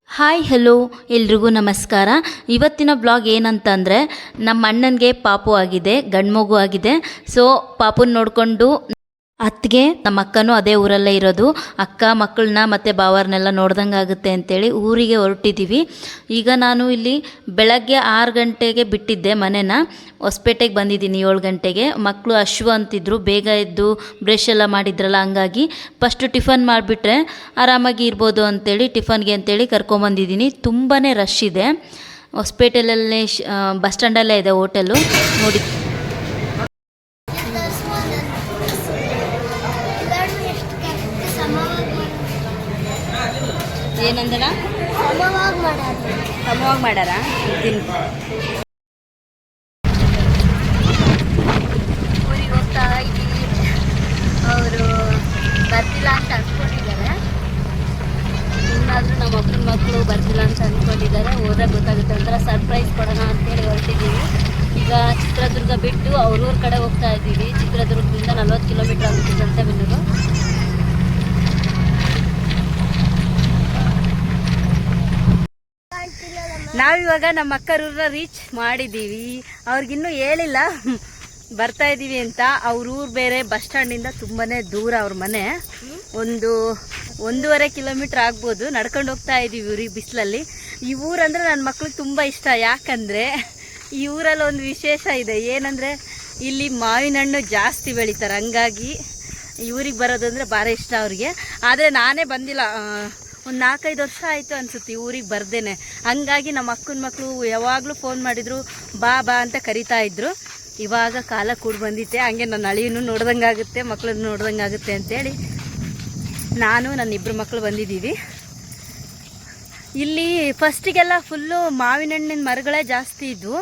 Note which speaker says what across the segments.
Speaker 1: Hi hello ಎಲ್ರಿಗೂ ನಮಸ್ಕಾರ. ಇವತ್ತಿನ ಬ್ಲಾಗ್ ಏನಂತಂದರೆ ನಮ್ಮ ಅಣ್ಣನಿಗೆ ಪಾಪು ಆಗಿದೆ, ಗಂಡು ಮಗು ಆಗಿದೆ. ಸೊ ಪಾಪುನ ನೋಡಿಕೊಂಡು ಅತ್ತಿಗೆ ನಮ್ಮ ಅಕ್ಕನೂ ಅದೇ ಊರಲ್ಲೇ ಇರೋದು, ಅಕ್ಕ ಮಕ್ಕಳನ್ನ ಮತ್ತು ಬಾವರ್ನೆಲ್ಲ ನೋಡ್ದಂಗೆ ಆಗುತ್ತೆ ಅಂತೇಳಿ ಊರಿಗೆ ಹೊರಟಿದ್ದೀವಿ. ಈಗ ನಾನು ಇಲ್ಲಿ ಬೆಳಗ್ಗೆ 6 ಗಂಟೆಗೆ ಬಿಟ್ಟಿದ್ದೆ ಮನೆನ, ಹೊಸಪೇಟೆಗೆ ಬಂದಿದ್ದೀನಿ 7 ಗಂಟೆಗೆ. ಮಕ್ಕಳು ಅಶ್ವ ಅಂತಿದ್ರು, ಬೇಗ ಎದ್ದು ಬ್ರಷ್ ಎಲ್ಲ ಮಾಡಿದ್ರಲ್ಲ, ಹಂಗಾಗಿ ಫಸ್ಟು ಟಿಫನ್ ಮಾಡಿಬಿಟ್ರೆ ಆರಾಮಾಗಿ ಇರ್ಬೋದು ಅಂತೇಳಿ ಟಿಫನ್ಗೆ ಅಂತೇಳಿ ಕರ್ಕೊಂಬಂದಿದ್ದೀನಿ. ತುಂಬಾ ರಶ್ ಇದೆ ಹೊಸಪೇಟೆಲಲ್ಲೇ, ಬಸ್ ಸ್ಟ್ಯಾಂಡಲ್ಲೇ ಇದೆ ಹೋಟೆಲು ನೋಡಿ. ಏನಂದಳ ಸಮವಾಗಿ ಮಾಡ್ಯಾರ ಊರಿಗೆ ಹೋಗ್ತಾ ಇದ್ದೀವಿ. ಅವರು ಬರ್ತಿಲ್ಲ ಅಂತ ಅಂದ್ಕೊಂಡಿದ್ದಾರೆ, ಇನ್ನಾದರೂ ನಮ್ಮ ಅಪ್ಪನ ಮಕ್ಕಳು ಬರ್ತಿಲ್ಲ ಅಂತ ಅಂದ್ಕೊಂಡಿದ್ದಾರೆ. ಹೋದಾಗ ಗೊತ್ತಾಗುತ್ತೆ, ಒಂಥರ ಸರ್ಪ್ರೈಸ್ ಕೊಡೋಣ ಅಂತೇಳಿ ಹೊರಟಿದ್ದೀವಿ. ಈಗ ಚಿತ್ರದುರ್ಗ ಬಿಟ್ಟು ಅವ್ರ ಊರ ಕಡೆ ಹೋಗ್ತಾ ಇದ್ದೀವಿ. ಚಿತ್ರದುರ್ಗದಿಂದ 40 ಕಿಲೋಮೀಟ್ರ್ ಆಗುತ್ತೆ ಸಂತೆಬೆನ್ನೂರು. ನಾವಿವಾಗ ನಮ್ಮ ಅಕ್ಕರೂರ ರೀಚ್ ಮಾಡಿದ್ದೀವಿ. ಅವ್ರಿಗಿನ್ನೂ ಹೇಳಿಲ್ಲ ಬರ್ತಾ ಇದ್ದೀವಿ ಅಂತ. ಅವ್ರ ಊರು ಬೇರೆ, ಬಸ್ ಸ್ಟ್ಯಾಂಡಿಂದ ತುಂಬಾ ದೂರ ಅವ್ರ ಮನೆ. 1.5 ಕಿಲೋಮೀಟ್ರ್ ಆಗ್ಬೋದು. ನಡ್ಕೊಂಡು ಹೋಗ್ತಾ ಇದ್ದೀವಿ ಊರಿಗೆ ಬಿಸಿಲಲ್ಲಿ. ಈ ಊರಂದರೆ ನನ್ನ ಮಕ್ಳಿಗೆ ತುಂಬ ಇಷ್ಟ. ಯಾಕಂದರೆ ಈ ಊರಲ್ಲಿ ಒಂದು ವಿಶೇಷ ಇದೆ. ಏನಂದರೆ ಇಲ್ಲಿ ಮಾವಿನ ಹಣ್ಣು ಜಾಸ್ತಿ ಬೆಳೀತಾರೆ, ಹಂಗಾಗಿ ಈ ಊರಿಗೆ ಬರೋದಂದರೆ ಭಾಳ ಇಷ್ಟ ಅವ್ರಿಗೆ. ಆದರೆ ನಾನೇ ಬಂದಿಲ್ಲ, ಒಂದು 4-5 ವರ್ಷ ಆಯಿತು ಅನಿಸುತ್ತೆ ಈ ಊರಿಗೆ ಬರ್ದೇನೆ. ಹಂಗಾಗಿ ನಮ್ಮ ಅಕ್ಕನ ಮಕ್ಕಳು ಯಾವಾಗಲೂ ಫೋನ್ ಮಾಡಿದರು, ಬಾ ಬಾ ಅಂತ ಕರಿತಾ ಇದ್ರು. ಇವಾಗ ಕಾಲ ಕೂಡ ಬಂದಿತ್ತೆ, ಹಂಗೆ ನನ್ನ ಅಳಿಯೂ ನೋಡ್ದಂಗೆ ಆಗುತ್ತೆ, ಮಕ್ಕಳನ್ನು ನೋಡ್ದಂಗೆ ಆಗುತ್ತೆ ಅಂತೇಳಿ ನಾನು ನನ್ನ 2 ಮಕ್ಕಳು ಬಂದಿದ್ದೀವಿ. ಇಲ್ಲಿ ಫಸ್ಟಿಗೆಲ್ಲ ಫುಲ್ಲು ಮಾವಿನ ಹಣ್ಣಿನ ಮರಗಳೇ ಜಾಸ್ತಿ ಇದ್ವು.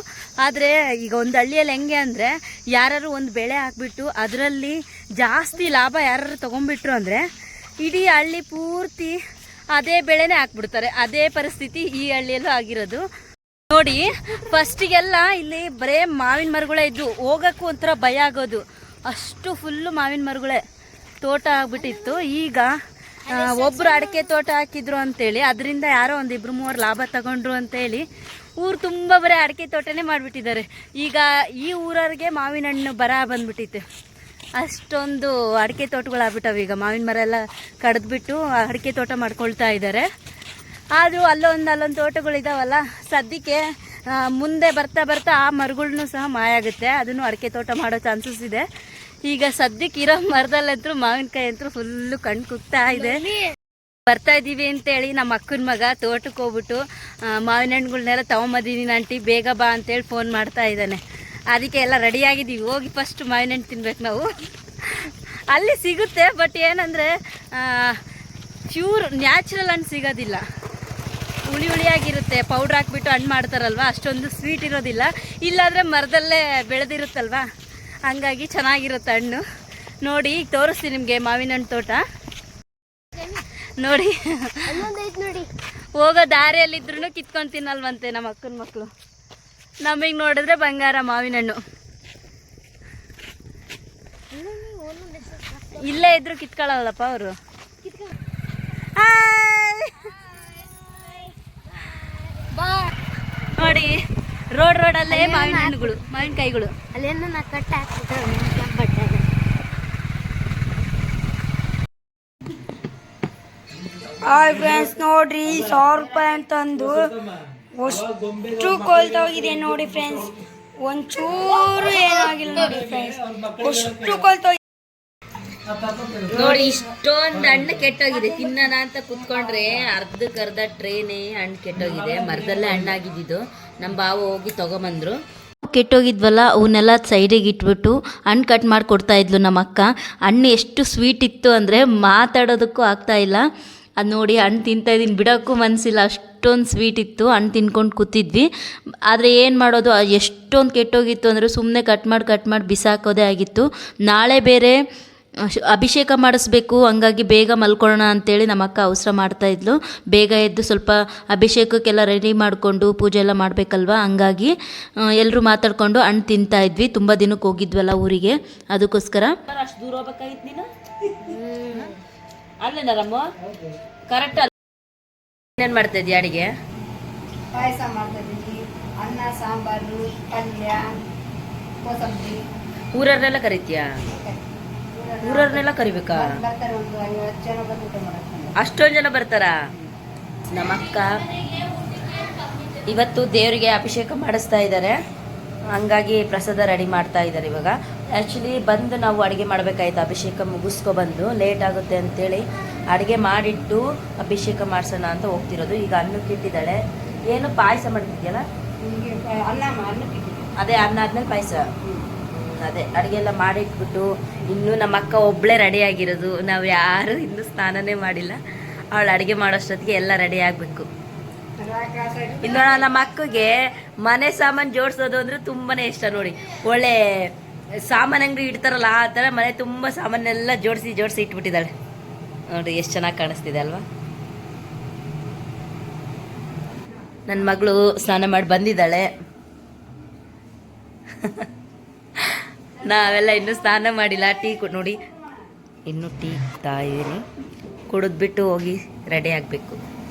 Speaker 1: ಆದರೆ ಈಗ ಒಂದು ಹಳ್ಳಿಯಲ್ಲಿ ಹೆಂಗೆ ಅಂದರೆ, ಯಾರು ಒಂದು ಬೆಳೆ ಹಾಕ್ಬಿಟ್ಟು ಅದರಲ್ಲಿ ಜಾಸ್ತಿ ಲಾಭ ಯಾರು ತೊಗೊಂಡ್ಬಿಟ್ರು ಅಂದರೆ ಇಡೀ ಹಳ್ಳಿ ಪೂರ್ತಿ ಅದೇ ಬೆಳೆನೇ ಹಾಕ್ಬಿಡ್ತಾರೆ. ಅದೇ ಪರಿಸ್ಥಿತಿ ಈ ಹಳ್ಳಿಯಲ್ಲೂ ಆಗಿರೋದು ನೋಡಿ. ಫಸ್ಟಿಗೆಲ್ಲ ಇಲ್ಲಿ ಬರೇ ಮಾವಿನ ಮರಗಳೇ ಇದ್ವು, ಹೋಗೋಕ್ಕೂ ಒಂಥರ ಭಯ ಆಗೋದು, ಅಷ್ಟು ಫುಲ್ಲು ಮಾವಿನ ಮರಗಳೇ ತೋಟ ಆಗ್ಬಿಟ್ಟಿತ್ತು. ಈಗ ಒಬ್ಬರು ಅಡಿಕೆ ತೋಟ ಹಾಕಿದ್ರು ಅಂತೇಳಿ ಅದರಿಂದ ಯಾರೋ 1-2-3 ಲಾಭ ತಗೊಂಡ್ರು ಅಂತೇಳಿ ಊರು ತುಂಬ ಬರೀ ಅಡಿಕೆ ತೋಟನೇ ಮಾಡಿಬಿಟ್ಟಿದ್ದಾರೆ. ಈಗ ಈ ಊರವ್ರಿಗೆ ಮಾವಿನ ಹಣ್ಣು ಬರ ಬಂದ್ಬಿಟ್ಟಿತ್ತು, ಅಷ್ಟೊಂದು ಅಡಿಕೆ ತೋಟಗಳಾಗ್ಬಿಟ್ಟವೆ. ಈಗ ಮಾವಿನ ಮರ ಎಲ್ಲ ಕಡಿದ್ಬಿಟ್ಟು ಅಡಿಕೆ ತೋಟ ಮಾಡ್ಕೊಳ್ತಾ ಇದ್ದಾರೆ. ಆದರೂ ಅಲ್ಲೊಂದು ತೋಟಗಳಿದಾವಲ್ಲ, ಸದ್ಯಕ್ಕೆ ಮುಂದೆ ಬರ್ತಾ ಬರ್ತಾ ಆ ಮರಗಳ್ನೂ ಸಹ ಮಾಯ ಆಗುತ್ತೆ, ಅದನ್ನು ಅಡಿಕೆ ತೋಟ ಮಾಡೋ ಚಾನ್ಸಸ್ ಇದೆ. ಈಗ ಸದ್ಯಕ್ಕೆ ಇರೋ ಮರದಲ್ಲಂತೂ ಮಾವಿನಕಾಯಿ ಅಂತೂ ಫುಲ್ಲು ಕಣ್ಣು ಕುಗ್ತಾ ಇದೆ. ಬರ್ತಾ ಇದ್ದೀವಿ ಅಂತೇಳಿ ನಮ್ಮ ಅಕ್ಕನ ಮಗ ತೋಟಕ್ಕೆ ಹೋಗ್ಬಿಟ್ಟು ಮಾವಿನ ಹಣ್ಣುಗಳನ್ನೆಲ್ಲ ತೊಗೊಂಬಂದಿದ್ದೀನಿ ಆಂಟಿ, ಬೇಗ ಬಾ ಅಂತೇಳಿ ಫೋನ್ ಮಾಡ್ತಾ ಇದ್ದಾನೆ. ಅದಕ್ಕೆ ಎಲ್ಲ ರೆಡಿಯಾಗಿದ್ದೀವಿ, ಹೋಗಿ ಫಸ್ಟ್ ಮಾವಿನ ಹಣ್ಣು ತಿನ್ಬೇಕು ನಾವು. ಅಲ್ಲಿ ಸಿಗುತ್ತೆ, ಬಟ್ ಏನಂದರೆ ಪ್ಯೂರ್ ನ್ಯಾಚುರಲ್ ಹಣ್ಣು ಸಿಗೋದಿಲ್ಲ, ಹುಳಿಯಾಗಿರುತ್ತೆ. ಪೌಡ್ರ್ ಹಾಕ್ಬಿಟ್ಟು ಹಣ್ಣು ಮಾಡ್ತಾರಲ್ವ, ಅಷ್ಟೊಂದು ಸ್ವೀಟ್ ಇರೋದಿಲ್ಲ. ಇಲ್ಲಾಂದರೆ ಮರದಲ್ಲೇ ಬೆಳೆದಿರುತ್ತಲ್ವ, ಹಂಗಾಗಿ ಚೆನ್ನಾಗಿರುತ್ತೆ ಹಣ್ಣು. ನೋಡಿ ಈಗ ತೋರಿಸ್ತೀನಿ ನಿಮಗೆ ಮಾವಿನ ಹಣ್ಣು ತೋಟ ನೋಡಿ. ಹೋಗೋ ದಾರಿಯಲ್ಲಿದ್ರೂ ಕಿತ್ಕೊಂಡು ತಿನ್ನಲ್ವಂತೆ ನಮ್ಮ ಅಕ್ಕನ ಮಕ್ಕಳು. ನಮಗೆ ನೋಡಿದ್ರೆ ಬಂಗಾರ ಮಾವಿನ ಹಣ್ಣು, ಇಲ್ಲೇ ಇದ್ರು ಕಿತ್ಕೊಳ್ಳಲ್ಲಪ್ಪ ಅವರು. ನೋಡಿ ರೋಡಲ್ಲೇ ಮಾವಿನ ಹಣ್ಣುಗಳು, ಮಾವಿನಕಾಯಿಗಳು. ಅಲ್ಲೇನು ನಾ ಕಟ್ಟ
Speaker 2: ಫ್ರೆಂಡ್ಸ್ ನೋಡ್ರಿ, 100 ರೂಪಾಯಿ ಅಂತಂದು ಅಷ್ಟು ಕೊಳ್ತಾ ಹೋಗಿದೆ ನೋಡಿ ಫ್ರೆಂಡ್ಸ್. ಒಂಚೂರು ಏನಾಗಿಲ್ಲ ನೋಡಿ ಫ್ರೆಂಡ್ಸ್, ಅಷ್ಟು ಕೊಳ್ತಾ
Speaker 1: ನೋಡಿ. ಇಷ್ಟೊಂದು ಹಣ್ಣು ಕೆಟ್ಟೋಗಿದೆ. ತಿನ್ನೋಣ ಅಂತ ಕುತ್ಕೊಂಡ್ರೆ ಅರ್ಧಕ್ಕರ್ಧ ಟ್ರೇನೇ ಹಣ್ಣು ಕೆಟ್ಟೋಗಿದೆ. ಮರದಲ್ಲೇ ಹಣ್ಣಾಗಿದ್ದು ನಮ್ಮ ಬಾವ ಹೋಗಿ ತೊಗೊಂಬಂದ್ರು. ಕೆಟ್ಟೋಗಿದ್ವಲ್ಲ, ಅವನ್ನೆಲ್ಲ ಸೈಡಿಗೆ ಇಟ್ಬಿಟ್ಟು ಹಣ್ಣು ಕಟ್ ಮಾಡಿ ಕೊಡ್ತಾ ಇದ್ಲು ನಮ್ಮ ಅಕ್ಕ. ಹಣ್ಣು ಎಷ್ಟು ಸ್ವೀಟ್ ಇತ್ತು ಅಂದರೆ ಮಾತಾಡೋದಕ್ಕೂ ಆಗ್ತಾ ಇಲ್ಲ. ಅದು ನೋಡಿ ಹಣ್ಣು ತಿಂತಾಯಿದ್ದೀನಿ, ಬಿಡೋಕ್ಕೂ ಮನಸ್ಸಿಲ್ಲ, ಅಷ್ಟೊಂದು ಸ್ವೀಟ್ ಇತ್ತು. ಹಣ್ಣು ತಿನ್ಕೊಂಡು ಕೂತಿದ್ವಿ. ಆದರೆ ಏನು ಮಾಡೋದು, ಎಷ್ಟೊಂದು ಕೆಟ್ಟೋಗಿತ್ತು ಅಂದರೆ ಸುಮ್ಮನೆ ಕಟ್ ಮಾಡಿ ಬಿಸಾಕೋದೇ ಆಗಿತ್ತು. ನಾಳೆ ಬೇರೆ ಅಭಿಷೇಕ ಮಾಡಿಸ್ಬೇಕು, ಹಂಗಾಗಿ ಬೇಗ ಮಲ್ಕೊಳ್ಳೋಣ ಅಂತೇಳಿ ನಮ್ಮ ಅಕ್ಕ ಅವಸರ ಮಾಡ್ತಾಯಿದ್ಲು. ಬೇಗ ಎದ್ದು ಸ್ವಲ್ಪ ಅಭಿಷೇಕಕ್ಕೆಲ್ಲ ರೆಡಿ ಮಾಡಿಕೊಂಡು ಪೂಜೆ ಎಲ್ಲ ಮಾಡಬೇಕಲ್ವ, ಹಂಗಾಗಿ ಎಲ್ಲರೂ ಮಾತಾಡ್ಕೊಂಡು ಹಣ್ಣು ತಿಂತಾಯಿದ್ವಿ. ತುಂಬ ದಿನಕ್ಕೆ ಹೋಗಿದ್ವಲ್ಲ ಊರಿಗೆ, ಅದಕ್ಕೋಸ್ಕರ. ಅಷ್ಟು ದೂರ ಹೋಗ್ಬೇಕಾಗಿತ್ತು ನೀನು ಅಲ್ಲೇನಾರಮ್ಮ ಕರೆಕ್ಟ್ ಏನೇನು ಮಾಡ್ತಾ ಇದೀಯ ಅಡಿಗೆ?
Speaker 2: ಪಾಯಸ ಮಾಡ್ತಾ ಇದ್ದೀನಿ, ಅನ್ನ ಸಾಂಬಾರು ಪಲ್ಯ ಕೋಸಂಬರಿ.
Speaker 1: ಊರವ್ರನ್ನೆಲ್ಲ ಕರಿತೀಯಾ? ಊರವ್ರನ್ನೆಲ್ಲ ಕರಿಬೇಕಾ?
Speaker 2: ಬರ್ತಾರೆ, ಒಂದು 50 ಜನ ಬಂದು ಊಟ ಮಾಡ್ತಾರೆ.
Speaker 1: ಅಷ್ಟೊಂದು ಜನ ಬರ್ತಾರಾ? ನಮ್ಮಕ್ಕ ಇವತ್ತು ದೇವರಿಗೆ ಅಭಿಷೇಕ ಮಾಡಿಸ್ತಾ ಇದ್ದಾರೆ, ಹಂಗಾಗಿ ಪ್ರಸಾದ ರೆಡಿ ಮಾಡ್ತಾ ಇದ್ದಾರೆ. ಇವಾಗ ಆ್ಯಕ್ಚುಲಿ ಬಂದು ನಾವು ಅಡುಗೆ ಮಾಡಬೇಕಾಯ್ತು, ಅಭಿಷೇಕ ಮುಗಿಸ್ಕೊಬಂದು ಲೇಟ್ ಆಗುತ್ತೆ ಅಂತೇಳಿ ಅಡುಗೆ ಮಾಡಿಟ್ಟು ಅಭಿಷೇಕ ಮಾಡಿಸೋಣ ಅಂತ ಹೋಗ್ತಿರೋದು. ಈಗ ಅನ್ನಕ್ಕೆ ಇಟ್ಟಿದ್ದಾಳೆ. ಏನು ಪಾಯಸ ಮಾಡ್ತಿದ್ಯಲ್ಲ?
Speaker 2: ಅನ್ನಕ್ಕೆ
Speaker 1: ಅದೇ ಅನ್ನ ಆದ್ಮೇಲೆ ಪಾಯಸ. ಅದೇ ಅಡುಗೆ ಎಲ್ಲ ಮಾಡಿಟ್ಬಿಟ್ಟು ಇನ್ನೂ ನಮ್ಮ ಅಕ್ಕ ಒಬ್ಬಳೇ ರೆಡಿ ಆಗಿರೋದು. ನಾವು ಯಾರು ಇನ್ನೂ ಸ್ನಾನನೇ ಮಾಡಿಲ್ಲ. ಅವಳು ಅಡುಗೆ ಮಾಡೋಷ್ಟೊತ್ತಿಗೆ ಎಲ್ಲ ರೆಡಿ ಆಗಬೇಕು. ಇನ್ನು ನಮ್ಮ ಅಕ್ಕಗೆ ಮನೆ ಸಾಮಾನು ಜೋಡಿಸೋದು ಅಂದರೆ ತುಂಬಾ ಇಷ್ಟ ನೋಡಿ. ಒಳ್ಳೆ ಸಾಮಾನು ಅಂಗಡಿ ಇಡ್ತಾರಲ್ಲ ಆ ಥರ ಮನೆ ತುಂಬ ಸಾಮಾನೆಲ್ಲ ಜೋಡಿಸಿ ಇಟ್ಬಿಟ್ಟಿದ್ದಾಳೆ ನೋಡಿ. ಎಷ್ಟು ಚೆನ್ನಾಗಿ ಕಾಣಿಸ್ತಿದೆ ಅಲ್ವಾ? ನನ್ನ ಮಗಳು ಸ್ನಾನ ಮಾಡಿ ಬಂದಿದ್ದಾಳೆ. ನಾವೆಲ್ಲ ಇನ್ನೂ ಸ್ನಾನ ಮಾಡಿಲ್ಲ. ಟೀ ನೋಡಿ, ಇನ್ನೂ ಟೀ ಕುಡ್ತಾಯಿದ್ದೀನಿ. ಕುಡಿದ್ಬಿಟ್ಟು ಹೋಗಿ ರೆಡಿ ಆಗಬೇಕು.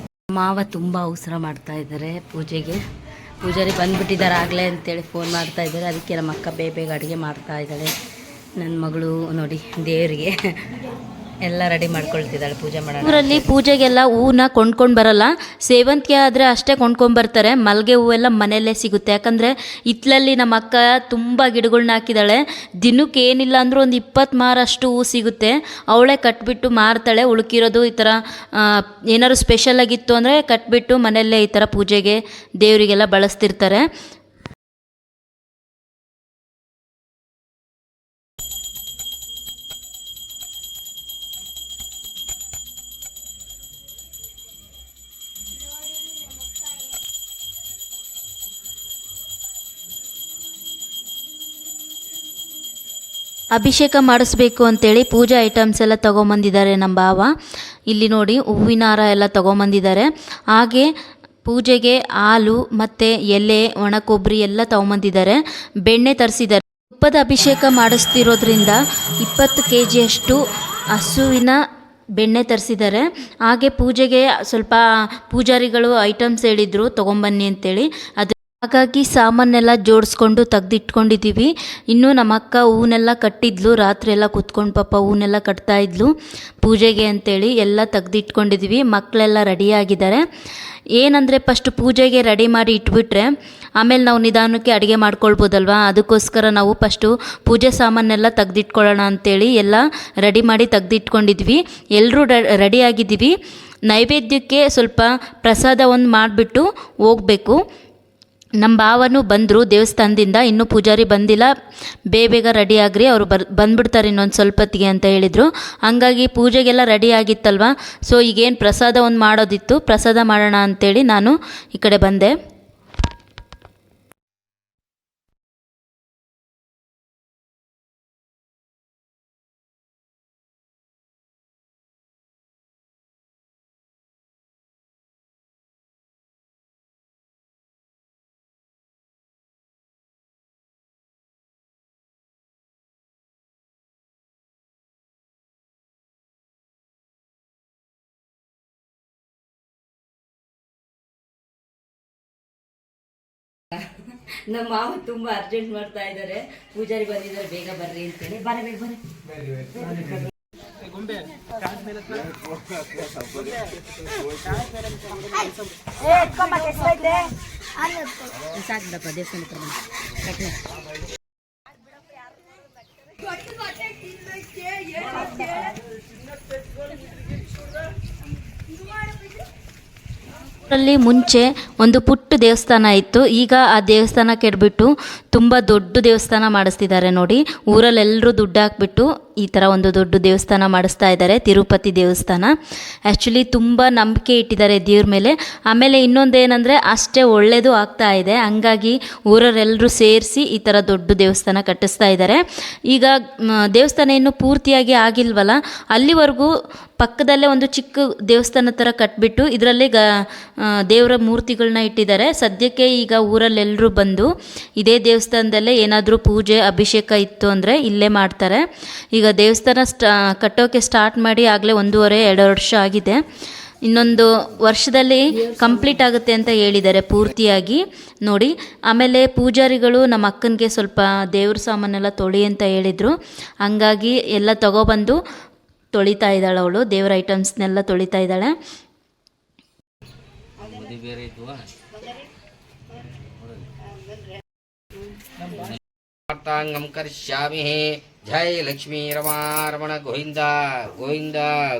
Speaker 1: ಮಾವ ತುಂಬ ಅವಸರ ಮಾಡ್ತಾ ಇದ್ದಾರೆ ಪೂಜೆಗೆ. ಪೂಜಾರಿ ಬಂದುಬಿಟ್ಟಿದ್ದಾರೆ ಆಗಲೇ ಅಂತೇಳಿ ಫೋನ್ ಮಾಡ್ತಾ ಇದ್ದಾರೆ. ಅದಕ್ಕೆ ನಮ್ಮ ಅಕ್ಕ ಬೇಗ ಅಡುಗೆ ಮಾಡ್ತಾ ಇದ್ದಾಳೆ. ನನ್ನ ಮಗಳು ನೋಡಿ ದೇವರಿಗೆ ಎಲ್ಲ ರೆಡಿ ಮಾಡ್ಕೊಳ್ತಿದ್ದಾಳೆ ಪೂಜೆ ಮಾಡೋಣ. ಊರಲ್ಲಿ ಪೂಜೆಗೆಲ್ಲ ಹೂವನ್ನ ಕೊಂಡ್ಕೊಂಡು ಬರಲ್ಲ, ಸೇವಂತಿಗೆ ಆದರೆ ಅಷ್ಟೇ ಕೊಂಡ್ಕೊಂಡು ಬರ್ತಾರೆ. ಮಲ್ಲಿಗೆ ಹೂವೆಲ್ಲ ಮನೆಯಲ್ಲೇ ಸಿಗುತ್ತೆ. ಯಾಕಂದರೆ ಇತ್ಲಲ್ಲಿ ನಮ್ಮ ಅಕ್ಕ ತುಂಬ ಗಿಡಗಳ್ನ ಹಾಕಿದ್ದಾಳೆ. ದಿನಕ್ಕೆ ಏನಿಲ್ಲ ಅಂದರೂ ಒಂದು 20 ಮಾರಷ್ಟು ಹೂ ಸಿಗುತ್ತೆ. ಅವಳೇ ಕಟ್ಬಿಟ್ಟು ಮಾರ್ತಾಳೆ. ಉಳುಕಿರೋದು ಈ ಥರ ಏನಾದ್ರು ಸ್ಪೆಷಲ್ ಆಗಿತ್ತು ಅಂದರೆ ಕಟ್ಬಿಟ್ಟು ಮನೆಯಲ್ಲೇ ಈ ಥರ ಪೂಜೆಗೆ ದೇವರಿಗೆಲ್ಲ ಬಳಸ್ತಿರ್ತಾರೆ. ಅಭಿಷೇಕ ಮಾಡಿಸ್ಬೇಕು ಅಂತೇಳಿ ಪೂಜಾ ಐಟಮ್ಸ್ ಎಲ್ಲ ತೊಗೊಂಬಂದಿದ್ದಾರೆ ನಮ್ಮ ಭಾವ. ಇಲ್ಲಿ ನೋಡಿ ಹೂವಿನ ಹಾರ ಎಲ್ಲ ತೊಗೊಂಬಂದಿದ್ದಾರೆ. ಹಾಗೆ ಪೂಜೆಗೆ ಹಾಲು ಮತ್ತು ಎಲೆ ಒಣ ಕೊಬ್ಬರಿ ಎಲ್ಲ ತೊಗೊಂಬಂದಿದ್ದಾರೆ. ಬೆಣ್ಣೆ ತರಿಸಿದ್ದಾರೆ. ತುಪ್ಪದ ಅಭಿಷೇಕ ಮಾಡಿಸ್ತಿರೋದ್ರಿಂದ 20 kg ಹಸುವಿನ ಬೆಣ್ಣೆ ತರಿಸಿದ್ದಾರೆ. ಹಾಗೆ ಪೂಜೆಗೆ ಸ್ವಲ್ಪ ಪೂಜಾರಿಗಳು ಐಟಮ್ಸ್ ಹೇಳಿದರು ತೊಗೊಂಬನ್ನಿ ಅಂತೇಳಿ. ಹಾಗಾಗಿ ಸಾಮಾನೆಲ್ಲ ಜೋಡಿಸ್ಕೊಂಡು ತೆಗ್ದಿಟ್ಕೊಂಡಿದ್ದೀವಿ. ಇನ್ನೂ ನಮ್ಮ ಅಕ್ಕ ಹೂನೆಲ್ಲ ಕಟ್ಟಿದ್ಲು. ರಾತ್ರಿ ಎಲ್ಲ ಕೂತ್ಕೊಂಡು ಪಾಪ ಹೂನೆಲ್ಲ ಕಟ್ತಾ ಇದ್ಲು ಪೂಜೆಗೆ ಅಂತೇಳಿ. ಎಲ್ಲ ತೆಗ್ದಿಟ್ಕೊಂಡಿದ್ದೀವಿ. ಮಕ್ಕಳೆಲ್ಲ ರೆಡಿಯಾಗಿದ್ದಾರೆ. ಏನಂದರೆ ಫಸ್ಟ್ ಪೂಜೆಗೆ ರೆಡಿ ಮಾಡಿ ಇಟ್ಬಿಟ್ರೆ ಆಮೇಲೆ ನಾವು ನಿಧಾನಕ್ಕೆ ಅಡುಗೆ ಮಾಡ್ಕೊಳ್ಬೋದಲ್ವ. ಅದಕ್ಕೋಸ್ಕರ ನಾವು ಫಸ್ಟು ಪೂಜೆ ಸಾಮಾನೆಲ್ಲ ತೆಗ್ದಿಟ್ಕೊಳ್ಳೋಣ ಅಂತೇಳಿ ಎಲ್ಲ ರೆಡಿ ಮಾಡಿ ತೆಗ್ದಿಟ್ಕೊಂಡಿದ್ವಿ. ಎಲ್ಲರೂ ರೆಡಿಯಾಗಿದ್ದೀವಿ. ನೈವೇದ್ಯಕ್ಕೆ ಸ್ವಲ್ಪ ಪ್ರಸಾದ ಒಂದು ಮಾಡಿಬಿಟ್ಟು ಹೋಗಬೇಕು. ನಮ್ಮ ಭಾವನೂ ಬಂದರು ದೇವಸ್ಥಾನದಿಂದ. ಇನ್ನೂ ಪೂಜಾರಿ ಬಂದಿಲ್ಲ, ಬೇಗ ರೆಡಿ ಆಗ್ರಿ, ಅವರು ಬಂದ್ಬಿಡ್ತಾರೆ ಇನ್ನೊಂದು ಸ್ವಲ್ಪ ಹೊತ್ತಿಗೆ ಅಂತ ಹೇಳಿದರು. ಹಂಗಾಗಿ ಪೂಜೆಗೆಲ್ಲ ರೆಡಿ ಆಗಿತ್ತಲ್ವ. ಸೊ ಈಗೇನು ಪ್ರಸಾದ ಒಂದು ಮಾಡೋದಿತ್ತು, ಪ್ರಸಾದ ಮಾಡೋಣ ಅಂತೇಳಿ ನಾನು ಈ ಕಡೆ ಬಂದೆ. ನಮ್ಮ ಮಾವ ತುಂಬ ಅರ್ಜೆಂಟ್ ಮಾಡ್ತಾ ಇದ್ದಾರೆ. ಪೂಜಾರಿ ಬಂದಿದ್ದಾರೆ, ಬೇಗ ಬರ್ರಿ ಅಂತೇಳಿ. ಬರ್ರಿ. ಸಾಕ್ಬಿಡಪ್ಪ ದೇವಸ್ಥಾನ ಹತ್ರ ಅಲ್ಲಿ ಮುಂಚೆ ಒಂದು ಪುಟ್ಟ ದೇವಸ್ಥಾನ ಇತ್ತು. ಈಗ ಆ ದೇವಸ್ಥಾನ ಕೆಡ್ಬಿಟ್ಟು ತುಂಬ ದೊಡ್ಡ ದೇವಸ್ಥಾನ ಮಾಡಿಸ್ತಿದ್ದಾರೆ ನೋಡಿ. ಊರಲ್ಲೆಲ್ಲರೂ ದುಡ್ಡು ಹಾಕ್ಬಿಟ್ಟು ಈ ಥರ ಒಂದು ದೊಡ್ಡ ದೇವಸ್ಥಾನ ಮಾಡಿಸ್ತಾ ಇದ್ದಾರೆ, ತಿರುಪತಿ ದೇವಸ್ಥಾನ. ಆ್ಯಕ್ಚುಲಿ ತುಂಬ ನಂಬಿಕೆ ಇಟ್ಟಿದ್ದಾರೆ ದೇವ್ರ ಮೇಲೆ. ಆಮೇಲೆ ಇನ್ನೊಂದೇನೆಂದರೆ ಅಷ್ಟೇ ಒಳ್ಳೆಯದು ಆಗ್ತಾ ಇದೆ. ಹಂಗಾಗಿ ಊರವರೆಲ್ಲರೂ ಸೇರಿಸಿ ಈ ಥರ ದೊಡ್ಡ ದೇವಸ್ಥಾನ ಕಟ್ಟಿಸ್ತಾ ಇದ್ದಾರೆ. ಈಗ ದೇವಸ್ಥಾನ ಇನ್ನೂ ಪೂರ್ತಿಯಾಗಿ ಆಗಿಲ್ವಲ್ಲ, ಅಲ್ಲಿವರೆಗೂ ಪಕ್ಕದಲ್ಲೇ ಒಂದು ಚಿಕ್ಕ ದೇವಸ್ಥಾನ ಥರ ಕಟ್ಬಿಟ್ಟು ಇದರಲ್ಲಿ ದೇವರ ಮೂರ್ತಿಗಳನ್ನ ಇಟ್ಟಿದ್ದಾರೆ. ಸದ್ಯಕ್ಕೆ ಈಗ ಊರಲ್ಲೆಲ್ಲರೂ ಬಂದು ಇದೇ ದೇವಸ್ಥಾನದಲ್ಲೇ ಏನಾದರೂ ಪೂಜೆ ಅಭಿಷೇಕ ಇತ್ತು ಅಂದರೆ ಇಲ್ಲೇ ಮಾಡ್ತಾರೆ. ಈಗ ದೇವಸ್ಥಾನ ಕಟ್ಟೋಕ್ಕೆ ಸ್ಟಾರ್ಟ್ ಮಾಡಿ ಆಗಲೇ 1.5-2 ವರ್ಷ ಆಗಿದೆ. ಇನ್ನೊಂದು ವರ್ಷದಲ್ಲಿ ಕಂಪ್ಲೀಟ್ ಆಗುತ್ತೆ ಅಂತ ಹೇಳಿದ್ದಾರೆ ಪೂರ್ತಿಯಾಗಿ ನೋಡಿ. ಆಮೇಲೆ ಪೂಜಾರಿಗಳು ನಮ್ಮ ಅಕ್ಕನಿಗೆ ಸ್ವಲ್ಪ ದೇವ್ರ ಸಾಮಾನೆಲ್ಲ ತೊಳಿ ಅಂತ ಹೇಳಿದರು. ಹಂಗಾಗಿ ಎಲ್ಲ ತಗೊಬಂದು ತೊಳಿತಾ ಇದ್ದಾಳೆ ಅವಳು, ದೇವ್ರ ಐಟಮ್ಸ್ನೆಲ್ಲ ತೊಳಿತಾ ಇದ್ದಾಳೆ.
Speaker 3: वार्तांगम करिष्यामि। जय लक्ष्मी रमारमण गोविंद गोविंद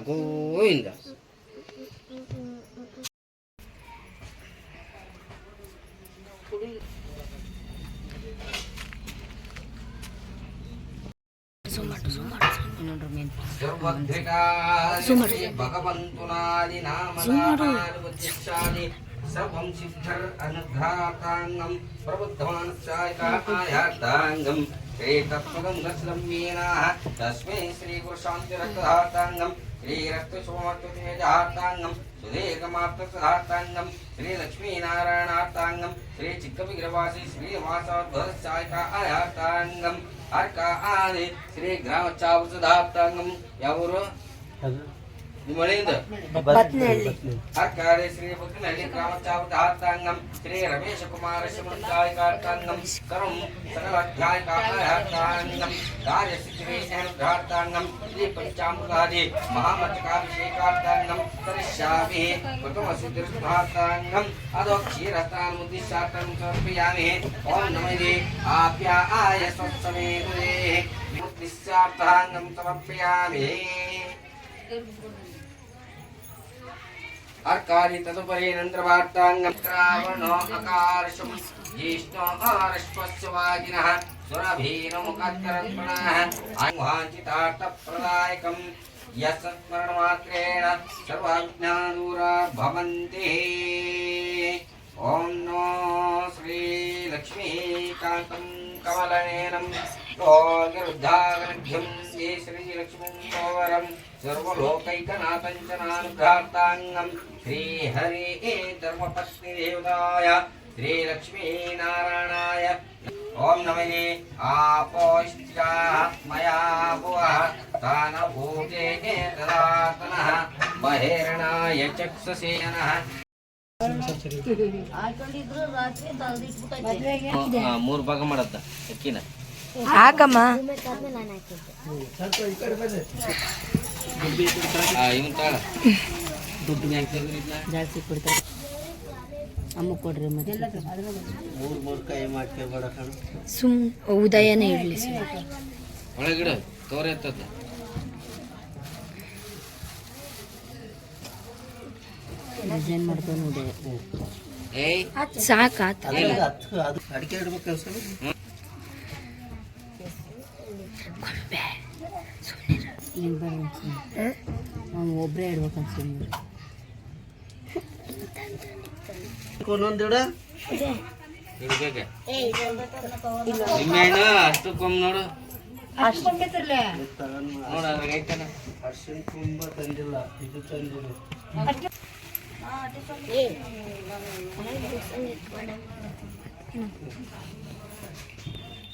Speaker 3: गोविंद। भगवंतुनादि नामदानुबुद्धिशालि सर्वं सिद्धर अनुग्रहातांगम प्रबुद्धमानसायकायातांगम श्री तत्पदं दशलम्बेनाः तस्मै श्री गुरुशान्तिरक्तधातांगम श्री रक्तसोमत्वतेजातांगम सुदेकमात्रसधातांगम श्री लक्ष्मीनारायणातांगम श्री चिक्कविग्रवासी श्री वासाध्वरसायकायातांगम अर्का आदि श्री ग्रामचावसधातांगम यावूರು निमळेंद
Speaker 2: ಬತ್ನಹಳ್ಳಿ
Speaker 3: अर्कारे श्री बकनहಳ್ಳಿ ग्रामचावसधातांगम श्री रमेश कुमार शिवकायकातांगम करम सकलाध्यायकायातांगम राजसिद्धि अनुग्रहातांगम श्री पंचामृतादि महामस्तकाभिषेकातांगम करिष्यामि कुटुंबसिद्धिर्धातांगम अदो क्षीरस्नानमुद्दिश्यार्थं समर्पयामि। ओम नमः आप्याय स्वस्समेतुते मुद्दिश्यार्थांगम समर्पयामि। अर्कारि तदुपरि नन्द्रवार्तांगम श्रावणो अकारशम ज्येष्ठो आरश्वस्य वाजिनः सुरभीनमुखकरत्मनः आह्वाञ्चितार्थप्रदायकं यस्मरणमात्रेण सर्वविघ्नादूरा भवन्ति। ओम नो श्री लक्ष्मीकान्तं कमलनयनं निरुद्धागनघ्यं ये श्री लक्ष्मीं सर्वलोकैकनाथं च नानुग्रहार्थांगं श्री हरि धर्मपत्नी देवताय श्री लक्ष्मी नारायणाय। ओम नमः आपोष्टा मया भुवः तानभूते ददातनः बहिर्णाय चक्षुषेनः ಮೂರು ಭಾಗ ಮಾಡತ್ತ ಅಕ್ಕಿನ
Speaker 2: ಹಾಕಮ್ಮ
Speaker 3: ಇವನ್ ತಾಳ ದುಡ್ಡು
Speaker 1: ಜಾಸ್ತಿ ಕೊಡ್ತಾರೆ ಅಮ್ಮ ಕೊಡ್ರಿ ಮತ್ತೆ
Speaker 3: ಮೂರು ಕೈ ಮಾಡ್ಕೊಬೇಡ ಕಣ
Speaker 1: ಸುಮ್ ಉದಯನೇ ಇಡ್ಲಿ
Speaker 3: ಒಳಗಿಡ ತೋರ ಎತ್ತದ
Speaker 1: ಡಿಸೈನ್ ಮಾಡ್ತಾನೆ ಉದಯ
Speaker 3: ಏಯ್
Speaker 1: ಸಾಕಾತ
Speaker 3: ಅಡಿಕೆ ಇಡ್ಬೇಕು
Speaker 1: ಅವ್ನು ಒಬ್ಬರೇ ಇಡ್ಬೇಕು ಅನ್ಸುತ್ತೆ
Speaker 3: ಒಂದೊಂದಿಡ ಇಡ್ಬೇಕ ನಿಮ್ಮೆಣ್ಣ ಅಷ್ಟಕ್ಕೊಮ್ಮೆ ನೋಡು ನೋಡು ಅದ್ರಾಗ ಐತನ ಅರ್ಶಿನ ತುಂಬ ತಂದಿಲ್ಲ ಇದು ತಂದಿಲ್ಲ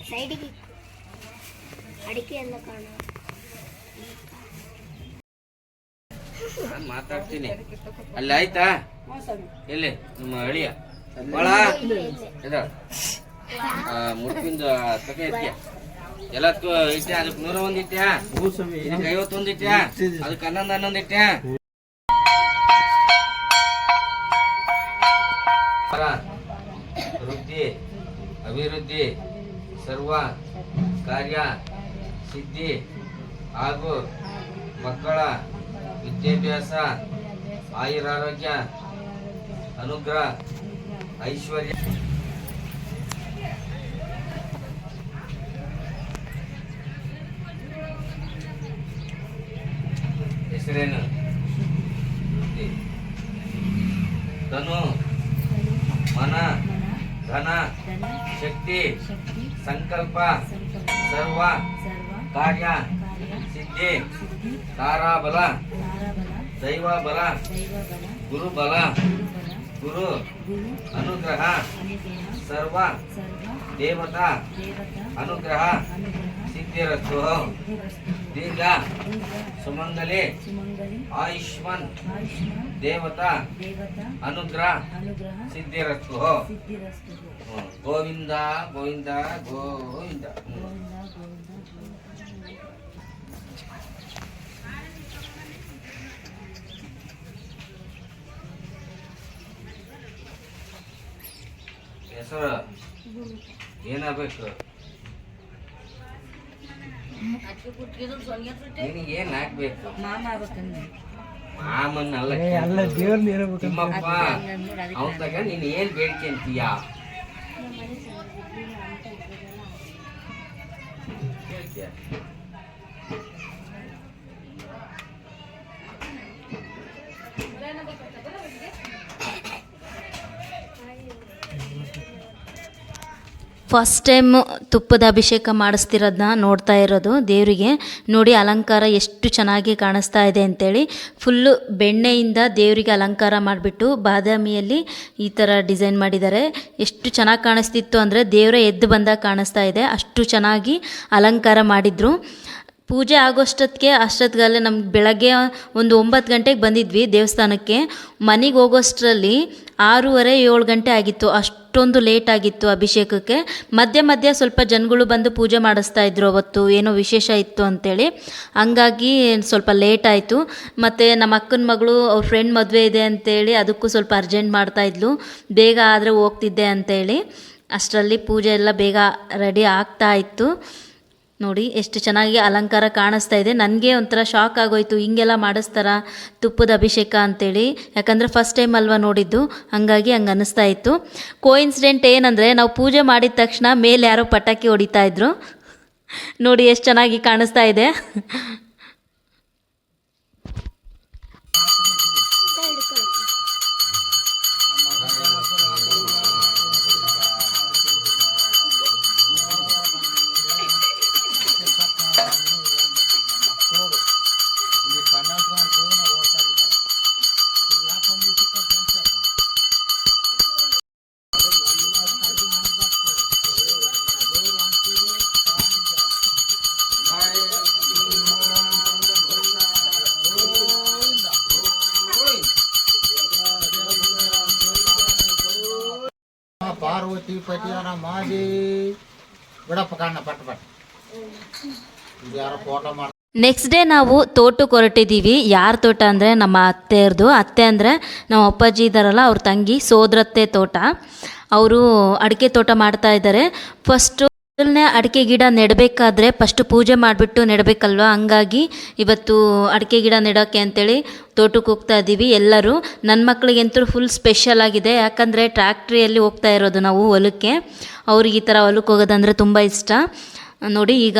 Speaker 4: ಸೈಡಿಗೆ ಅಡಿಕೆ ಎಲ್ಲ ಕಾಣ
Speaker 3: ನಾನು ಮಾತಾಡ್ತೀನಿ ಅಲ್ಲಿ ಆಯ್ತಾ ಎಲ್ಲಿ ನಿಮ್ಮ ಅಳಿಯ ಬಾಳ ಇದ ಮುಟ್ಪಿಂದ ತಕೆ ಇತ್ಯಾ ಎಲ್ಲದಕ್ಕೂ ಇಟ್ಟ್ಯಾ ಅದಕ್ಕೆ 101 ಇಟ್ಟ್ಯಾ ಇದಕ್ಕೆ 51 ಇಟ್ಟ್ಯಾ ಅದಕ್ಕೆ 11 ಇಟ್ಟ್ಯಾ ವೃದ್ಧಿ ಅಭಿವೃದ್ಧಿ ಸರ್ವ ಕಾರ್ಯ ಸಿದ್ಧಿ ಹಾಗೂ ಮಕ್ಕಳ ವಿದ್ಯಾಭ್ಯಾಸ ಆಯುರಾರೋಗ್ಯ ಅನುಗ್ರಹ ಐಶ್ವರ್ಯ ಹೆಸರೇನು ಧನು मन धन शक्ति संकल्प सर्व कार्य सिद्धि ताराबल दैव बल गुरु बल गुरु अनुग्रह सर्व देवता अनुग्रह सिद्धिरस्तु। ದೀರ್ಘ ಸುಮಂಗಲಿ ಆಯುಷ್ಮಾನ್ ದೇವತಾ ಅನುಗ್ರಹ ಸಿದ್ಧಿರಸ್ತು. ಗೋವಿಂದ ಗೋವಿಂದ ಗೋವಿಂದ. ಹೆಸರು ಏನಾಗಬೇಕು? ನಿನಗೆ ಏನ್ ಹಾಕ್ಬೇಕು? ಮಾಮನ್ ಅಲ್ಲ ತಿಮ್ಮಪ್ಪ. ಅವನ್ ತಗ ನೀನ್ ಏನ್ ಬೇಡಿಕೆ ಅಂತೀಯ?
Speaker 5: ಫಸ್ಟ್ ಟೈಮ್ ತುಪ್ಪದ ಅಭಿಷೇಕ ಮಾಡಿಸ್ತಿರೋದನ್ನ ನೋಡ್ತಾ ಇರೋದು ದೇವರಿಗೆ. ನೋಡಿ ಅಲಂಕಾರ ಎಷ್ಟು ಚೆನ್ನಾಗಿ ಕಾಣಿಸ್ತಾ ಇದೆ ಅಂತೇಳಿ. ಫುಲ್ಲು ಬೆಣ್ಣೆಯಿಂದ ದೇವರಿಗೆ ಅಲಂಕಾರ ಮಾಡಿಬಿಟ್ಟು ಬಾದಾಮಿಯಲ್ಲಿ ಈ ಥರ ಡಿಸೈನ್ ಮಾಡಿದ್ದಾರೆ. ಎಷ್ಟು ಚೆನ್ನಾಗಿ ಕಾಣಿಸ್ತಿತ್ತು ಅಂದರೆ ದೇವರೇ ಎದ್ದು ಬಂದಾಗ ಕಾಣಿಸ್ತಾ ಇದೆ, ಅಷ್ಟು ಚೆನ್ನಾಗಿ ಅಲಂಕಾರ ಮಾಡಿದರು. ಪೂಜೆ ಅಷ್ಟೊತ್ತಿಗಲ್ಲೇ ನಮ್ಗೆ ಬೆಳಗ್ಗೆ ಒಂದು 9 ಗಂಟೆಗೆ ಬಂದಿದ್ವಿ ದೇವಸ್ಥಾನಕ್ಕೆ. ಮನೆಗೆ ಹೋಗೋಷ್ಟರಲ್ಲಿ 6:30-7 ಗಂಟೆ ಆಗಿತ್ತು. ಅಷ್ಟೊಂದು ಲೇಟ್ ಆಗಿತ್ತು ಅಭಿಷೇಕಕ್ಕೆ. ಮಧ್ಯೆ ಸ್ವಲ್ಪ ಜನಗಳು ಬಂದು ಪೂಜೆ ಮಾಡಿಸ್ತಾ ಇದ್ರು. ಅವತ್ತು ಏನೋ ವಿಶೇಷ ಇತ್ತು ಅಂತೇಳಿ, ಹಂಗಾಗಿ ಸ್ವಲ್ಪ ಲೇಟ್ ಆಯಿತು. ಮತ್ತು ನಮ್ಮ ಅಕ್ಕನ ಮಗಳು ಅವ್ರ ಫ್ರೆಂಡ್ ಮದುವೆ ಇದೆ ಅಂತೇಳಿ ಅದಕ್ಕೂ ಸ್ವಲ್ಪ ಅರ್ಜೆಂಟ್ ಮಾಡ್ತಾಯಿದ್ಲು, ಬೇಗ ಆದರೆ ಹೋಗ್ತಿದ್ದೆ ಅಂತೇಳಿ. ಅಷ್ಟರಲ್ಲಿ ಪೂಜೆ ಎಲ್ಲ ಬೇಗ ರೆಡಿ ಆಗ್ತಾ ಇತ್ತು. ನೋಡಿ ಎಷ್ಟು ಚೆನ್ನಾಗಿ ಅಲಂಕಾರ ಕಾಣಿಸ್ತಾ ಇದೆ. ನನಗೆ ಒಂಥರ ಶಾಕ್ ಆಗೋಯ್ತು, ಹಿಂಗೆಲ್ಲ ಮಾಡಿಸ್ತಾರ ತುಪ್ಪದ ಅಭಿಷೇಕ ಅಂತೇಳಿ. ಯಾಕಂದರೆ ಫಸ್ಟ್ ಟೈಮ್ ಅಲ್ವಾ ನೋಡಿದ್ದು, ಹಾಗಾಗಿ ಹಂಗೆ ಅನ್ನಿಸ್ತಾ ಇತ್ತು. ಕೋಇನ್ಸಿಡೆಂಟ್ ಏನಂದರೆ, ನಾವು ಪೂಜೆ ಮಾಡಿದ ತಕ್ಷಣ ಮೇಲೆ ಯಾರೋ ಪಟಾಕಿ ಹೊಡಿತಾ ಇದ್ರು. ನೋಡಿ ಎಷ್ಟು ಚೆನ್ನಾಗಿ ಕಾಣಿಸ್ತಾ ಇದೆ.
Speaker 6: ಪಾರ್ವತಿ ಪತಿಯನ ಮಾದಿ ಬಿಡಪ್ಪ ಕಣ್ಣ ಪಟ್ ಪಟ್ ಯಾರೋ ಫೋಟೋ ಮಾಡಿ.
Speaker 5: ನೆಕ್ಸ್ಟ್ ಡೇ ನಾವು ತೋಟಕ್ಕೆ ಹೊರಟಿದ್ದೀವಿ. ಯಾರ ತೋಟ ಅಂದರೆ ನಮ್ಮ ಅತ್ತೆಯರ್ದು. ಅತ್ತೆ ಅಂದರೆ ನಮ್ಮ ಅಪ್ಪಾಜಿ ಇದ್ದಾರಲ್ಲ ಅವ್ರ ತಂಗಿ ಸೋದರತ್ತೆ ತೋಟ. ಅವರು ಅಡಿಕೆ ತೋಟ ಮಾಡ್ತಾ ಇದ್ದಾರೆ. ಫಸ್ಟು ಅಡಿಕೆ ಗಿಡ ನೆಡಬೇಕಾದ್ರೆ ಫಸ್ಟು ಪೂಜೆ ಮಾಡಿಬಿಟ್ಟು ನೆಡಬೇಕಲ್ವ, ಹಂಗಾಗಿ ಇವತ್ತು ಅಡಿಕೆ ಗಿಡ ನೆಡೋಕ್ಕೆ ಅಂತೇಳಿ ತೋಟಕ್ಕೆ ಹೋಗ್ತಾ ಇದ್ದೀವಿ ಎಲ್ಲರೂ. ನನ್ನ ಮಕ್ಕಳಿಗಂತೂ ಫುಲ್ ಸ್ಪೆಷಲ್ ಆಗಿದೆ, ಯಾಕಂದರೆ ಟ್ರ್ಯಾಕ್ಟ್ರಿಯಲ್ಲಿ ಹೋಗ್ತಾ ಇರೋದು ನಾವು ಹೊಲಕ್ಕೆ. ಅವ್ರಿಗೆ ಈ ಥರ ಹೊಲಕ್ಕೆ ಹೋಗೋದಂದರೆ ತುಂಬ ಇಷ್ಟ. ನೋಡಿ ಈಗ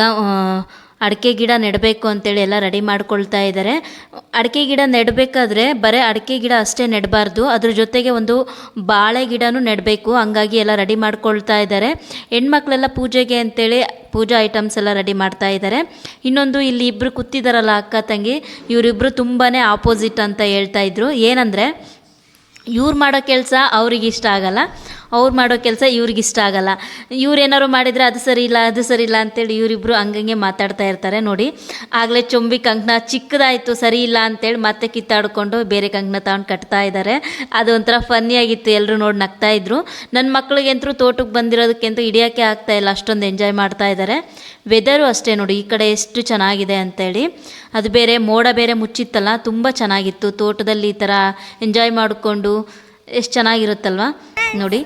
Speaker 5: ಅಡಿಕೆ ಗಿಡ ನೆಡಬೇಕು ಅಂತೇಳಿ ಎಲ್ಲ ರೆಡಿ ಮಾಡ್ಕೊಳ್ತಾ ಇದ್ದಾರೆ. ಅಡಿಕೆ ಗಿಡ ನೆಡಬೇಕಾದ್ರೆ ಬರೀ ಅಡಿಕೆ ಗಿಡ ಅಷ್ಟೇ ನೆಡಬಾರ್ದು, ಅದ್ರ ಜೊತೆಗೆ ಒಂದು ಬಾಳೆ ಗಿಡನೂ ನೆಡಬೇಕು. ಹಂಗಾಗಿ ಎಲ್ಲ ರೆಡಿ ಮಾಡ್ಕೊಳ್ತಾ ಇದ್ದಾರೆ. ಹೆಣ್ಮಕ್ಳೆಲ್ಲ ಪೂಜೆಗೆ ಅಂತೇಳಿ ಪೂಜಾ ಐಟಮ್ಸ್ ಎಲ್ಲ ರೆಡಿ ಮಾಡ್ತಾ ಇದ್ದಾರೆ. ಇನ್ನೊಂದು ಇಲ್ಲಿ ಇಬ್ಬರು ಕೂತಿದ್ದಾರಲ್ಲ ಅಕ್ಕ ತಂಗಿ, ಇವರಿಬ್ಬರು ತುಂಬಾ ಆಪೋಸಿಟ್ ಅಂತ ಹೇಳ್ತಾ ಇದ್ರು. ಏನಂದರೆ ಇವ್ರು ಮಾಡೋ ಕೆಲಸ ಅವ್ರಿಗೆ ಇಷ್ಟ ಆಗಲ್ಲ, ಅವ್ರು ಮಾಡೋ ಕೆಲಸ ಇವ್ರಿಗಿಷ್ಟ ಆಗಲ್ಲ. ಇವ್ರೇನಾದ್ರು ಮಾಡಿದರೆ ಅದು ಸರಿ ಇಲ್ಲ ಅಂತೇಳಿ ಇವರಿಬ್ಬರು ಹಂಗಂಗೆ ಮಾತಾಡ್ತಾ ಇರ್ತಾರೆ. ನೋಡಿ ಆಗಲೇ ಚೊಂಬಿ ಕಂಕಣ ಚಿಕ್ಕದಾಯಿತು ಸರಿ ಇಲ್ಲ ಅಂತೇಳಿ ಮತ್ತೆ ಕಿತ್ತಾಡ್ಕೊಂಡು ಬೇರೆ ಕಂಕಣ ತಗೊಂಡು ಕಟ್ತಾ ಇದ್ದಾರೆ. ಅದು ಒಂಥರ ಫನ್ನಿಯಾಗಿತ್ತು, ಎಲ್ಲರೂ ನೋಡಿ ನಗ್ತಾ ಇದ್ರು. ನನ್ನ ಮಕ್ಳಿಗಂತೂ ತೋಟಕ್ಕೆ ಬಂದಿರೋದಕ್ಕೆಂತೂ ಹಿಡಿಯೋಕ್ಕೆ ಆಗ್ತಾ ಇಲ್ಲ, ಅಷ್ಟೊಂದು ಎಂಜಾಯ್ ಮಾಡ್ತಾ ಇದ್ದಾರೆ. ವೆದರು ಅಷ್ಟೇ ನೋಡಿ ಈ ಕಡೆ ಎಷ್ಟು ಚೆನ್ನಾಗಿದೆ ಅಂತೇಳಿ. ಅದು ಬೇರೆ ಮೋಡ ಬೇರೆ ಮುಚ್ಚಿತ್ತಲ್ಲ, ತುಂಬ ಚೆನ್ನಾಗಿತ್ತು. ತೋಟದಲ್ಲಿ ಈ ಥರ ಎಂಜಾಯ್ ಮಾಡಿಕೊಂಡು ಎಷ್ಟು ಚೆನ್ನಾಗಿರುತ್ತಲ್ವ ನೋಡಿ.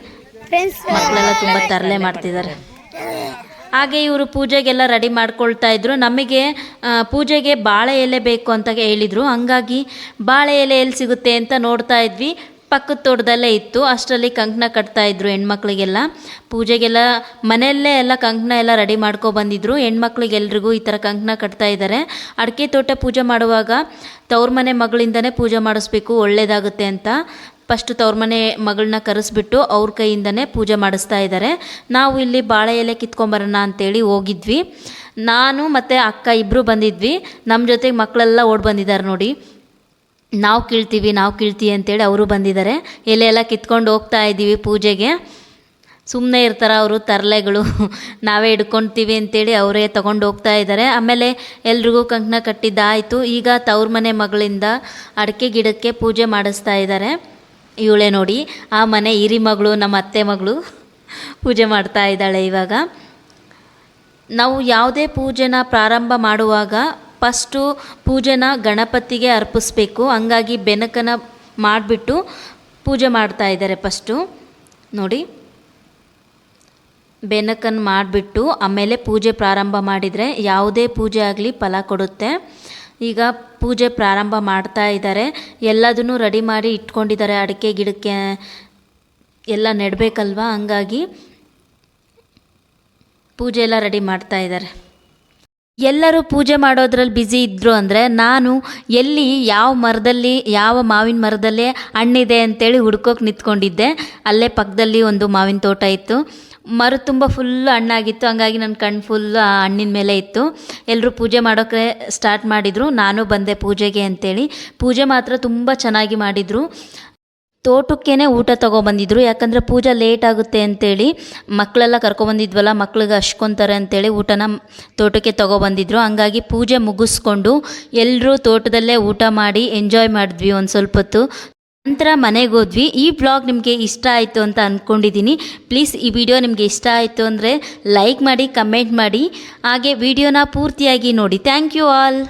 Speaker 5: ಮಕ್ಕಳೆಲ್ಲ ತುಂಬ ತರಲೆ ಮಾಡ್ತಿದ್ದಾರೆ. ಹಾಗೆ ಇವರು ಪೂಜೆಗೆಲ್ಲ ರೆಡಿ ಮಾಡ್ಕೊಳ್ತಾ ಇದ್ರು. ನಮಗೆ ಪೂಜೆಗೆ ಬಾಳೆ ಎಲೆ ಬೇಕು ಅಂತ ಹೇಳಿದರು, ಹಂಗಾಗಿ ಬಾಳೆ ಎಲೆ ಎಲ್ಲಿ ಸಿಗುತ್ತೆ ಅಂತ ನೋಡ್ತಾ ಇದ್ವಿ. ಪಕ್ಕದ ತೋಟದಲ್ಲೇ ಇತ್ತು. ಅಷ್ಟರಲ್ಲಿ ಕಂಕಣ ಕಟ್ತಾಯಿದ್ರು ಹೆಣ್ಮಕ್ಳಿಗೆಲ್ಲ. ಪೂಜೆಗೆಲ್ಲ ಮನೆಯಲ್ಲೇ ಎಲ್ಲ ಕಂಕಣ ಎಲ್ಲ ರೆಡಿ ಬಂದಿದ್ರು. ಹೆಣ್ಮಕ್ಳಿಗೆಲ್ರಿಗೂ ಈ ಥರ ಕಂಕಣ ಕಟ್ತಾ ಇದ್ದಾರೆ. ಅಡಿಕೆ ತೋಟ ಪೂಜೆ ಮಾಡುವಾಗ ತವ್ರ ಮನೆ ಮಗಳಿಂದನೇ ಪೂಜೆ ಮಾಡಿಸ್ಬೇಕು, ಒಳ್ಳೆಯದಾಗುತ್ತೆ ಅಂತ ಫಸ್ಟು ತವ್ರ ಮನೆ ಮಗಳನ್ನ ಕರೆಸ್ಬಿಟ್ಟು ಅವ್ರ ಕೈಯಿಂದನೇ ಪೂಜೆ ಮಾಡಿಸ್ತಾ ಇದ್ದಾರೆ. ನಾವು ಇಲ್ಲಿ ಬಾಳೆ ಎಲೆ ಕಿತ್ಕೊಂಬರೋಣ ಅಂತೇಳಿ ಹೋಗಿದ್ವಿ. ನಾನು ಮತ್ತು ಅಕ್ಕ ಇಬ್ಬರು ಬಂದಿದ್ವಿ. ನಮ್ಮ ಜೊತೆಗೆ ಮಕ್ಕಳೆಲ್ಲ ಓಡಿ ಬಂದಿದ್ದಾರೆ ನೋಡಿ. ನಾವು ಕೀಳ್ತೀವಿ ಅಂತೇಳಿ ಅವರು ಬಂದಿದ್ದಾರೆ. ಎಲೆ ಎಲ್ಲ ಕಿತ್ಕೊಂಡು ಹೋಗ್ತಾ ಇದ್ದೀವಿ ಪೂಜೆಗೆ. ಸುಮ್ಮನೆ ಇರ್ತಾರೆ ಅವರು ತರಲೆಗಳು. ನಾವೇ ಹಿಡ್ಕೊಳ್ತೀವಿ ಅಂತೇಳಿ ಅವರೇ ತೊಗೊಂಡು ಹೋಗ್ತಾ ಇದ್ದಾರೆ. ಆಮೇಲೆ ಎಲ್ರಿಗೂ ಕಂಕಣ ಕಟ್ಟಿದ್ದಾಯಿತು. ಈಗ ತವ್ರ ಮನೆ ಮಗಳಿಂದ ಅಡಿಕೆ ಗಿಡಕ್ಕೆ ಪೂಜೆ ಮಾಡಿಸ್ತಾ ಇದ್ದಾರೆ. ಇವಳೇ ನೋಡಿ, ಆ ಮನೆ ಹಿರಿ ಮಗಳು, ನಮ್ಮ ಅತ್ತೆ ಮಗಳು ಪೂಜೆ ಮಾಡ್ತಾ ಇದ್ದಾಳೆ. ಇವಾಗ ನಾವು ಯಾವುದೇ ಪೂಜೆನ ಪ್ರಾರಂಭ ಮಾಡುವಾಗ ಫಸ್ಟು ಪೂಜೆನ ಗಣಪತಿಗೆ ಅರ್ಪಿಸ್ಬೇಕು. ಹಂಗಾಗಿ ಬೆನಕನ ಮಾಡಿಬಿಟ್ಟು ಪೂಜೆ ಮಾಡ್ತಾ ಇದ್ದಾರೆ. ಫಸ್ಟು ನೋಡಿ, ಬೆನಕನ್ನು ಮಾಡಿಬಿಟ್ಟು ಆಮೇಲೆ ಪೂಜೆ ಪ್ರಾರಂಭ ಮಾಡಿದರೆ ಯಾವುದೇ ಪೂಜೆ ಆಗಲಿ ಫಲ ಕೊಡುತ್ತೆ. ಈಗ ಪೂಜೆ ಪ್ರಾರಂಭ ಮಾಡ್ತಾ ಇದ್ದಾರೆ. ಎಲ್ಲದನ್ನು ರೆಡಿ ಮಾಡಿ ಇಟ್ಕೊಂಡಿದ್ದಾರೆ. ಅಡಿಕೆ ಗಿಡಕ್ಕೆ ಎಲ್ಲ ನೆಡಬೇಕಲ್ವ, ಹಂಗಾಗಿ ಪೂಜೆ ಎಲ್ಲ ರೆಡಿ ಮಾಡ್ತಾ ಇದ್ದಾರೆ. ಎಲ್ಲರೂ ಪೂಜೆ ಮಾಡೋದ್ರಲ್ಲಿ ಬ್ಯುಸಿ ಇದ್ದರು ಅಂದರೆ ನಾನು ಎಲ್ಲಿ ಯಾವ ಮರದಲ್ಲಿ, ಯಾವ ಮಾವಿನ ಮರದಲ್ಲೇ ಹಣ್ಣಿದೆ ಅಂತೇಳಿ ಹುಡ್ಕೋಕೆ ನಿಂತ್ಕೊಂಡಿದ್ದೆ. ಅಲ್ಲೇ ಪಕ್ಕದಲ್ಲಿ ಒಂದು ಮಾವಿನ ತೋಟ ಇತ್ತು. ಮರ ತುಂಬ ಫುಲ್ಲು ಹಣ್ಣಾಗಿತ್ತು. ಹಂಗಾಗಿ ನನ್ನ ಕಣ್ಣು ಫುಲ್ಲು ಆ ಹಣ್ಣಿನ ಮೇಲೆ ಇತ್ತು. ಎಲ್ಲರೂ ಪೂಜೆ ಮಾಡೋಕ್ಕೆ ಸ್ಟಾರ್ಟ್ ಮಾಡಿದರು. ನಾನು ಬಂದೆ ಪೂಜೆಗೆ ಅಂತೇಳಿ. ಪೂಜೆ ಮಾತ್ರ ತುಂಬ ಚೆನ್ನಾಗಿ ಮಾಡಿದರು. ತೋಟಕ್ಕೇ ಊಟ ತೊಗೊಬಂದಿದ್ರು. ಯಾಕಂದರೆ ಪೂಜೆ ಲೇಟ್ ಆಗುತ್ತೆ ಅಂತೇಳಿ ಮಕ್ಕಳೆಲ್ಲ ಕರ್ಕೊಬಂದಿದ್ವಲ್ಲ, ಮಕ್ಳಿಗೆ ಹಚ್ಕೊತಾರೆ ಅಂತೇಳಿ ಊಟನ ತೋಟಕ್ಕೆ ತೊಗೊಬಂದಿದ್ರು. ಹಂಗಾಗಿ ಪೂಜೆ ಮುಗಿಸ್ಕೊಂಡು ಎಲ್ಲರೂ ತೋಟದಲ್ಲೇ ಊಟ ಮಾಡಿ ಎಂಜಾಯ್ ಮಾಡಿದ್ವಿ ಒಂದು ಸ್ವಲ್ಪ ಹೊತ್ತು. ನಂತರ ಮನೆಗೆ ಹೋದ್ವಿ. ಈ ಬ್ಲಾಗ್ ನಿಮಗೆ ಇಷ್ಟ ಆಯಿತು ಅಂತ ಅಂದ್ಕೊಂಡಿದ್ದೀನಿ. ಪ್ಲೀಸ್ ಈ ವಿಡಿಯೋ ನಿಮಗೆ ಇಷ್ಟ ಆಯಿತು ಅಂದರೆ ಲೈಕ್ ಮಾಡಿ, ಕಮೆಂಟ್ ಮಾಡಿ, ಹಾಗೆ ವಿಡಿಯೋನ ಪೂರ್ತಿಯಾಗಿ ನೋಡಿ. Thank you all.